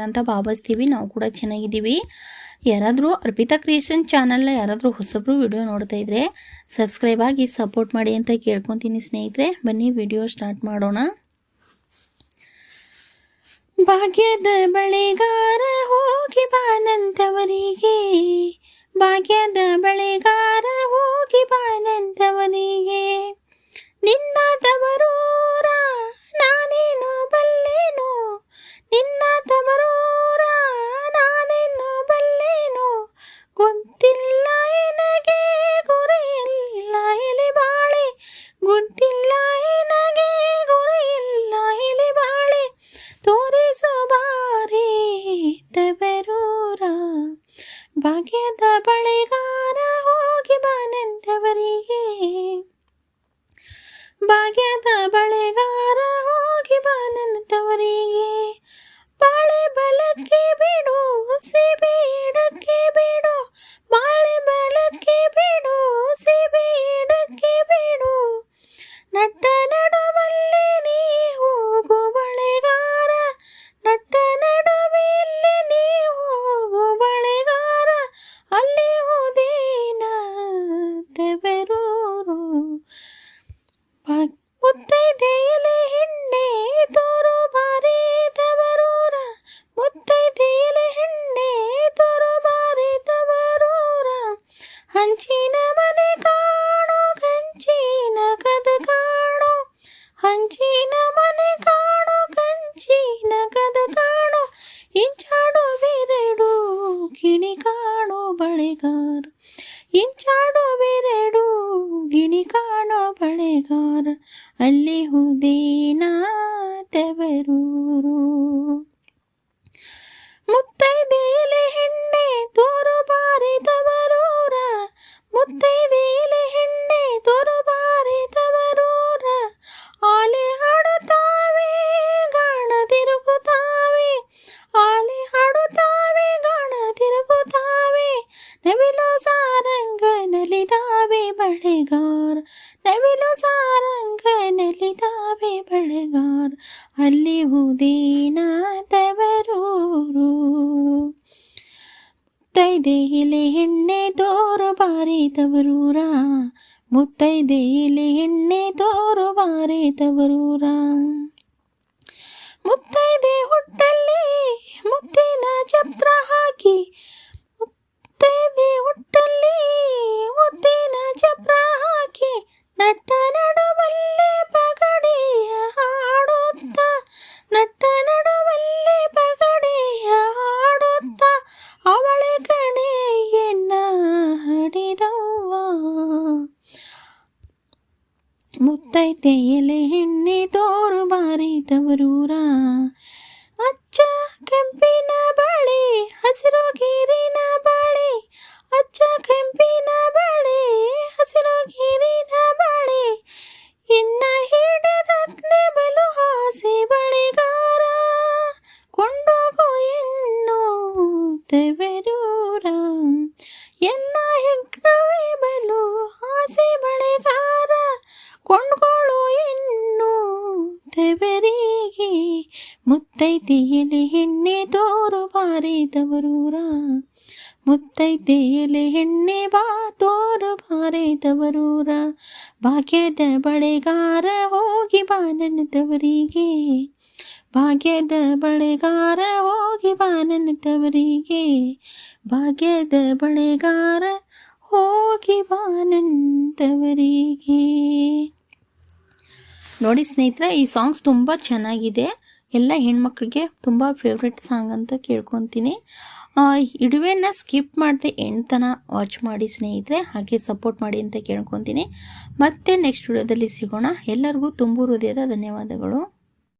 ಅಂತ ಭಾವಿಸ್ತೀವಿ. ನಾವು ಕೂಡ ಚೆನ್ನಾಗಿದ್ದೀವಿ. ಯಾರಾದರೂ ಅರ್ಪಿತಾ ಕ್ರಿಯೇಷನ್ ಚಾನಲ್ನ ಯಾರಾದರೂ ಹೊಸಬ್ರು ವಿಡಿಯೋ ನೋಡ್ತಾ ಇದ್ರೆ ಸಬ್ಸ್ಕ್ರೈಬ್ ಆಗಿ ಸಪೋರ್ಟ್ ಮಾಡಿ ಅಂತ ಕೇಳ್ಕೊತೀನಿ ಸ್ನೇಹಿತರೆ. ಬನ್ನಿ ವಿಡಿಯೋ ಸ್ಟಾರ್ಟ್ ಮಾಡೋಣ. ಭಾಗ್ಯದ ಬಳೆಗಾರ ಹೋಗಿ ಬಾನಂತವರಿಗೆ, ಭಾಗ್ಯದ ಬಳೆಗಾರ ಹೋಗಿ ಬಾನಂತವರಿಗೆ, ನಿನ್ನ ತವರೂರ ನಾನೇನು ಬಲ್ಲೇನು, ನಿನ್ನ ತವರೂರ ನಾನೇನು ಬಲ್ಲೇನು, ಗೊತ್ತಿಲ್ಲ ಎನಗೆ ಗುರಿಯಿಲ್ಲ ಎಲೆ ಬಾಳೆ, ಗೊತ್ತಿಲ್ಲ ಎನಗೆ ಗುರಿಯಿಲ್ಲ ಎಲೆ ಬಾಳೆ, ತೋರಿಸು ಬಾರಿ ತವರೂರ, ಭಾಗ್ಯದ ಬಳೆಗಾರ ಹೋಗಿ ಬಾನಂತವರಿಗೆ, ಭಾಗ್ಯದ ಬಳೆಗಾರ ಹೋಗಿ ಬಾನಂತವರಿಗೆ, ಬಾಳೆ ಬಲಕ್ಕೆ ಬಿಡು ಸೀಬೆ ಎಡಕ್ಕೆ ಬಿಡು, ಬಾಳೆ ಬಲಕ್ಕೆ ಬಿಡು ಸೀಬೆ ಎಡಕ್ಕೆ ಬಿಡು, ನಟ್ಟ ನಡುವಲ್ಲೇ ನೀ ಹೋಗು ಬಳೆಗಾರ, ನಟ್ಟ ನಡುವೆಲ್ಲೇ ನೀ ಹೋಗು ಬಳೆಗಾರ, ಅಲ್ಲಿ ಹೋದೇನ ತವರೂರು, ಮುತ್ತೈದೆ ಎಲೆ ಹೆಣ್ಣೆ ತೋರು ಬಾರಿ ತವರೂರ, ಮುತ್ತೈದೆ ಎಲೆ ಹೆಣ್ಣೆ ತೋರು ಬಾರಿ ತವರೂರ, ಹಂಚಿನ ಮನೆ ಕಾಣೋ ಕಂಚಿನ ಕದ ಕಾಣೋ, ಹಂಚಿನ ಮನೆ ಕಾಣೋ ಕಂಚಿನ ಕದ ಕಾಣೋ, ಇಂಚಾಡು ಬೆರಡು ಗಿಣಿ ಕಾಣೋ ಬಳೆಗಾರ, ಇಂಚಾಡು ಬೆರಡು ಗಿಣಿ ಕಾಣೋ ಬಳೆಗಾರ, ಅಲ್ಲಿ ಹುದೇನ ತವರೂರು, ಮುತ್ತೈದೆ ಎಲೆ ಹೆಣ್ಣೆ ತೋರು ಬಾರಿ ತವರೂರ, ಮುತ್ತೈದೆ ಎಲೆ ಹೆಣ್ಣೆ ತೋರು ಬಾರಿ ತವರೂರ, ಆಲೆ ಹಾಡುತ್ತಾವೆ ಗಾಣ ತಿರುಗುತ್ತಾವೆ, ಆಲೆ ಹಾಡುತ್ತಾವೆ ಗಾಣ ತಿರುಗುತ್ತಾವೆ, ನವಿಲು ಸಾರಂಗ ನಲಿದಾವೆ ಬಳೆಗಾರ, ನವಿಲು ಸಾರಂಗ ನಲಿದಾವೆ ಬಳೆಗಾರ, ಅಲ್ಲಿ ಹುದೇನ ತವರೂರು, ಮುತ್ತೈದೆ ಎಲೆ ಹೆಣ್ಣೆ ತೋರು ಬಾರಿ ತವರೂರ, ಮುತ್ತೈದೆ ಎಲೆ ಹೆಣ್ಣೆ ತೋರು ಬಾರಿ ತವರೂರ, ಮುತ್ತೈದೆ ಹುಟ್ಟಲ್ಲಿ ಮುತ್ತಿನ ಛತ್ರ ಹಾಕಿ, ಮುತ್ತೈದೆ ಹುಟ್ಟಲ್ಲಿ ಮುತ್ತಿನ ಛತ್ರ ಹಾಕಿ, ನಟ್ಟ ನಡುವಲ್ಲೇ ಪಗಡೆಯ ಹಾಡುತ್ತ, ನಟ್ಟ ನಡುವಲ್ಲೇ ಪಗಡೆಯ ಹಾಡುತ್ತ, ಅವಳೆ ಕಣೆಯನ್ನ ಹಡಿದವ್ವ, ಮುತ್ತೈದೆ ಎಲೆ ಹೆಣ್ಣೆ ತೋರು ಬಾರಿ ತವರೂರ, ಅಚ್ಚ ಕೆಂಪಿನ ಬಳೆ ಹಸಿರು ಗೀರಿನ ಬಳೆ, ಅಚ್ಚ ಕೆಂಪಿನ ಬಳೆ ಹಸಿರು ಗೀರಿನ ಬಳೆ, ಇನ್ನ ಹಿಡಿದಕ್ನೆ ಬಲು ಹಾಸಿ ಬಳೆಗಾರ, ಕೊಂಡೋಗು ಎನ್ನು ತವರೂರ, ಎನ್ನ ಹೆಗ್ಣವೇ ಬಲು ಹಾಸಿ ಬಳೆಗಾರ, ಕೊಂಡ್ಕೊಳ್ಳು ಎನ್ನು ತವರಿಗೆ, ಮುತ್ತೈದೆ ಎಲೆ ಹೆಣ್ಣೆ ತೋರು ಬಾರಿ ತವರೂರ, ಮುತ್ತೈದೆ ಎಲೆ ಹೆಣ್ಣೆ ಬಾ ತೋರು ಬಾರಿ ತವರೂರ, ಭಾಗ್ಯದ ಬಳೆಗಾರ ಹೋಗಿ ಬಾನಂತವರಿಗೆ, ಭಾಗ್ಯದ ಬಳೆಗಾರ ಹೋಗಿ ಬಾನಂತವರಿಗೆ, ಭಾಗ್ಯದ ಬಳೆಗಾರ ಹೋಗಿ ಬಾನಂತವರಿಗೆ. ನೋಡಿ ಸ್ನೇಹಿತರೆ, ಈ ಸಾಂಗ್ಸ್ ತುಂಬ ಚೆನ್ನಾಗಿದೆ. ಎಲ್ಲ ಹೆಣ್ಮಕ್ಳಿಗೆ ತುಂಬ ಫೇವ್ರೆಟ್ ಸಾಂಗ್ ಅಂತ ಕೇಳ್ಕೊತೀನಿ. ಇಡುವೆನ ಸ್ಕಿಪ್ ಮಾಡದೆ ಎಂಡ್ ತನಕ ವಾಚ್ ಮಾಡಿ ಸ್ನೇಹಿತರೆ, ಹಾಗೆ ಸಪೋರ್ಟ್ ಮಾಡಿ ಅಂತ ಕೇಳ್ಕೊತೀನಿ. ಮತ್ತೆ ನೆಕ್ಸ್ಟ್ ವಿಡಿಯೋದಲ್ಲಿ ಸಿಗೋಣ. ಎಲ್ಲರಿಗೂ ತುಂಬ ಹೃದಯದ ಧನ್ಯವಾದಗಳು.